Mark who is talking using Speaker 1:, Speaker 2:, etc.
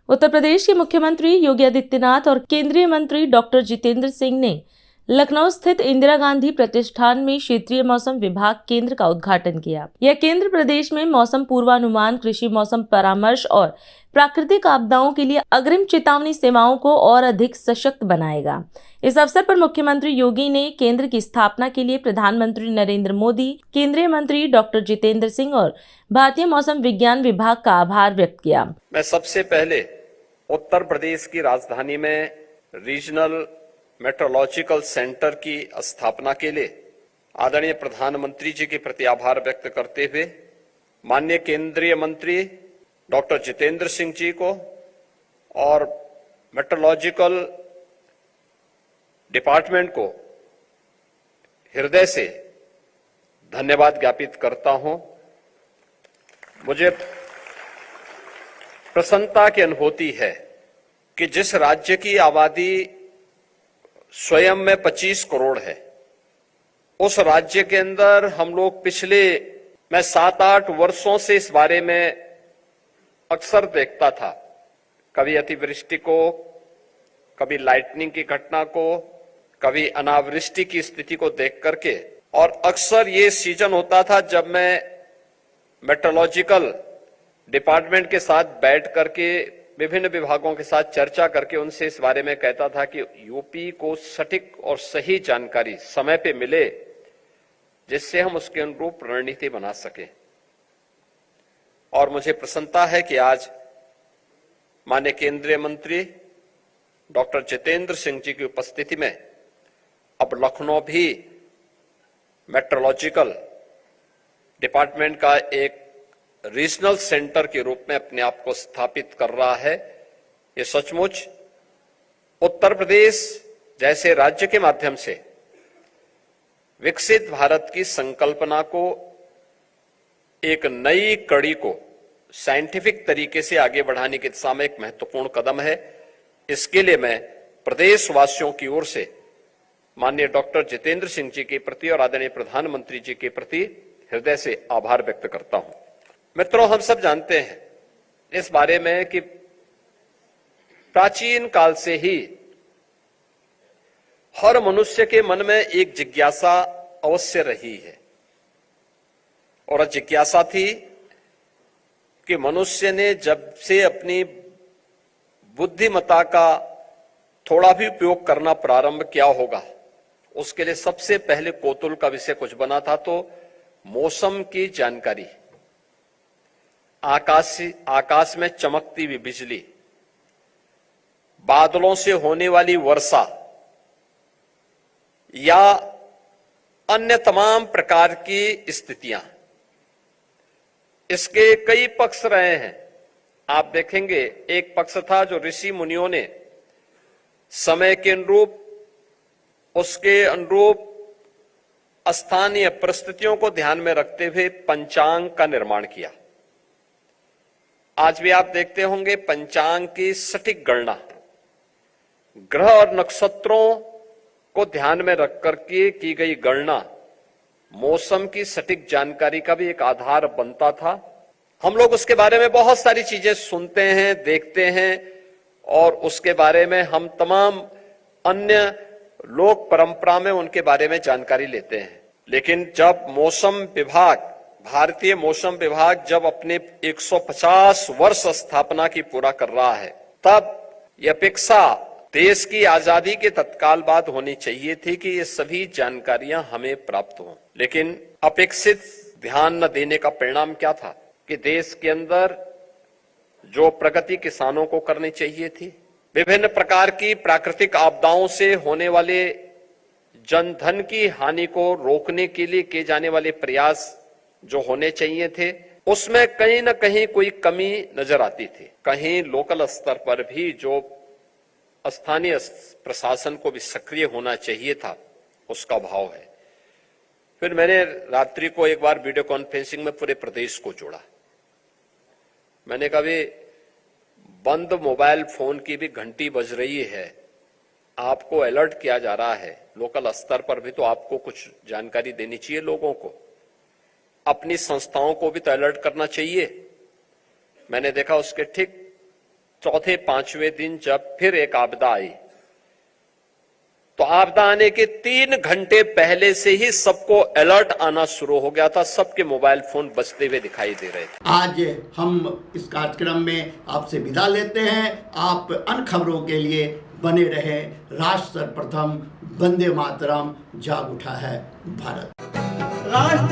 Speaker 1: उत्तर प्रदेश के मुख्यमंत्री योगी आदित्यनाथ और केंद्रीय मंत्री डॉक्टर जितेंद्र सिंह ने लखनऊ स्थित इंदिरा गांधी प्रतिष्ठान में क्षेत्रीय मौसम विभाग केंद्र का उद्घाटन किया। यह केंद्र प्रदेश में मौसम पूर्वानुमान, कृषि मौसम परामर्श और प्राकृतिक आपदाओं के लिए अग्रिम चेतावनी सेवाओं को और अधिक सशक्त बनाएगा। इस अवसर पर मुख्यमंत्री योगी ने केंद्र की स्थापना के लिए प्रधानमंत्री नरेंद्र मोदी, केंद्रीय मंत्री डॉक्टर जितेंद्र सिंह और भारतीय मौसम विज्ञान विभाग का आभार व्यक्त किया।
Speaker 2: मैं सबसे पहले उत्तर प्रदेश की राजधानी में रीजनल मेट्रोलॉजिकल सेंटर की स्थापना के लिए आदरणीय प्रधानमंत्री जी के प्रति आभार व्यक्त करते हुए माननीय केंद्रीय मंत्री डॉक्टर जितेंद्र सिंह जी को और मेट्रोलॉजिकल डिपार्टमेंट को हृदय से धन्यवाद ज्ञापित करता हूं। मुझे प्रसन्नता की अनुभूति है कि जिस राज्य की आबादी स्वयं में 25 करोड़ है, उस राज्य के अंदर हम लोग पिछले 7-8 वर्षों से इस बारे में अक्सर देखता था, कभी अतिवृष्टि को, कभी लाइटनिंग की घटना को, कभी अनावृष्टि की स्थिति को देख करके, और अक्सर ये सीजन होता था जब मैं मेट्रोलॉजिकल डिपार्टमेंट के साथ बैठ करके विभिन्न विभागों के साथ चर्चा करके उनसे इस बारे में कहता था कि यूपी को सटीक और सही जानकारी समय पे मिले, जिससे हम उसके अनुरूप रणनीति बना सके। और मुझे प्रसन्नता है कि आज माननीय केंद्रीय मंत्री डॉक्टर जितेंद्र सिंह जी की उपस्थिति में अब लखनऊ भी मेट्रोलॉजिकल डिपार्टमेंट का एक रीजनल सेंटर के रूप में अपने आप को स्थापित कर रहा है। ये सचमुच उत्तर प्रदेश जैसे राज्य के माध्यम से विकसित भारत की संकल्पना को, एक नई कड़ी को साइंटिफिक तरीके से आगे बढ़ाने की दिशा में एक महत्वपूर्ण कदम है। इसके लिए मैं प्रदेशवासियों की ओर से माननीय डॉक्टर जितेंद्र सिंह जी के प्रति और आदरणीय प्रधानमंत्री जी के प्रति हृदय से आभार व्यक्त करता हूं। मित्रों, हम सब जानते हैं इस बारे में कि प्राचीन काल से ही हर मनुष्य के मन में एक जिज्ञासा अवश्य रही है, और जिज्ञासा थी कि मनुष्य ने जब से अपनी बुद्धिमत्ता का थोड़ा भी उपयोग करना प्रारंभ किया होगा, उसके लिए सबसे पहले कौतूहल का विषय कुछ बना था तो मौसम की जानकारी, आकाश में चमकती हुई बिजली, बादलों से होने वाली वर्षा या अन्य तमाम प्रकार की स्थितियां। इसके कई पक्ष रहे हैं। आप देखेंगे एक पक्ष था जो ऋषि मुनियों ने समय के अनुरूप, उसके अनुरूप स्थानीय परिस्थितियों को ध्यान में रखते हुए पंचांग का निर्माण किया। आज भी आप देखते होंगे पंचांग की सटीक गणना ग्रह और नक्षत्रों को ध्यान में रख करके की गई गणना मौसम की सटीक जानकारी का भी एक आधार बनता था। हम लोग उसके बारे में बहुत सारी चीजें सुनते हैं, देखते हैं, और उसके बारे में हम तमाम अन्य लोक परंपरा में उनके बारे में जानकारी लेते हैं। लेकिन जब मौसम विभाग, भारतीय मौसम विभाग जब अपने 150 वर्ष स्थापना की पूरा कर रहा है, तब यह अपेक्षा देश की आजादी के तत्काल बाद होनी चाहिए थी कि ये सभी जानकारियां हमें प्राप्त हों। लेकिन अपेक्षित ध्यान न देने का परिणाम क्या था कि देश के अंदर जो प्रगति किसानों को करनी चाहिए थी, विभिन्न प्रकार की प्राकृतिक आपदाओं से होने वाले जनधन की हानि को रोकने के लिए किए जाने वाले प्रयास जो होने चाहिए थे, उसमें कहीं न कहीं कोई कमी नजर आती थी। कहीं लोकल स्तर पर भी जो स्थानीय प्रशासन को भी सक्रिय होना चाहिए था, उसका अभाव है। फिर मैंने रात्रि को एक बार वीडियो कॉन्फ्रेंसिंग में पूरे प्रदेश को जोड़ा। मैंने कहा भी बंद मोबाइल फोन की भी घंटी बज रही है, आपको अलर्ट किया जा रहा है, लोकल स्तर पर भी तो आपको कुछ जानकारी देनी चाहिए लोगों को, अपनी संस्थाओं को भी तो अलर्ट करना चाहिए। मैंने देखा उसके ठीक चौथे पांचवें दिन जब फिर एक आपदा आई, तो आपदा आने के 3 घंटे पहले से ही सबको अलर्ट आना शुरू हो गया था, सबके मोबाइल फोन बजते हुए दिखाई दे रहे थे।
Speaker 3: आज हम इस कार्यक्रम में आपसे विदा लेते हैं। आप अन्य खबरों के लिए बने रहे। राष्ट्र सर्वप्रथम, वंदे मातरम, जाग उठा है भारत।
Speaker 4: राष्ट्र